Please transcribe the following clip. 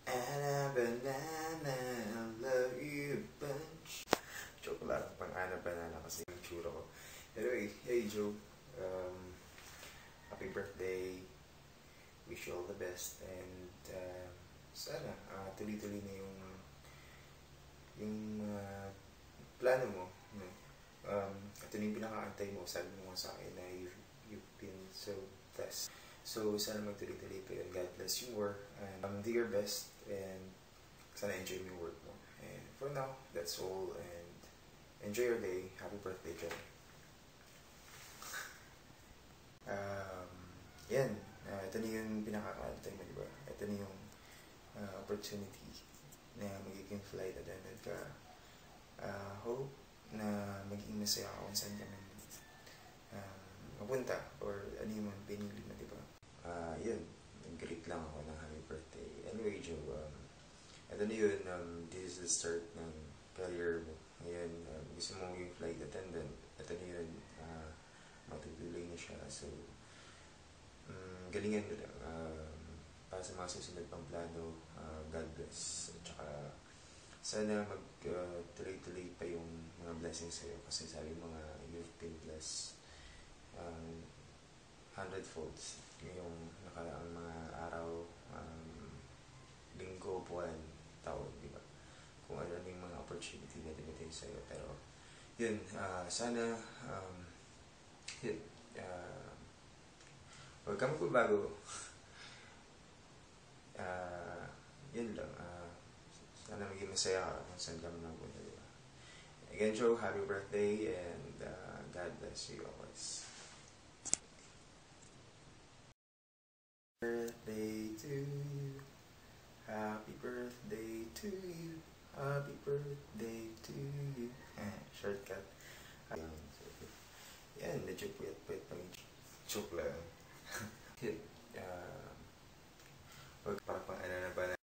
Ana banana, I love you bunch. Joke lang, pang Ana banana kasi yung tsura ko. Anyway, hey Joe, happy birthday. Wish you all the best and sana tuloy-tuloy na yung mga plano mo. No? Ito na yung pinakaantay mo. Sabi mo sa akin na you've been so blessed. So, sana magtuloy-tuloy pa yun. God bless you more. And do your best. And sana enjoy mo yung work mo. And for now, that's all. And enjoy your day. Happy birthday, John. Yan. Ito na yung pinakaantay mo, diba? Ito na yung opportunity na magiging flight attendant ka. Hope na maging masaya ka kung saan ka man mapunta or ano yung pinili mo, diba? Yun, nag-greet lang ako ng happy birthday. Anyway, Joe, ito na yun, this is the start ng career mo. Ngayon, gusto mo yung flight attendant. Ito na yun, matutuloy na siya. So, galingan mo lang. Para sa mga susunod pang plano, God bless. At saka, sana mag-tuloy-tuloy pa yung mga blessings sa'yo. Kasi sabi mga you've been blessed 100-folds. Yung nakaraang mga araw, linggo, buwan, taon, di ba? Kung ano yung mga opportunity na dumating sa'yo. Pero, yun, sana, yun, huwag ka magbabago. Yun lang. Sana maging masaya ka kung saan ka magpunta, diba? Again, Joe, happy birthday and God bless you always. Birthday to you. Happy birthday to you. Happy birthday to you. Shortcut. Yan, medyo puyat-puyat pang joke lang. Huwag parang pang ano na ba na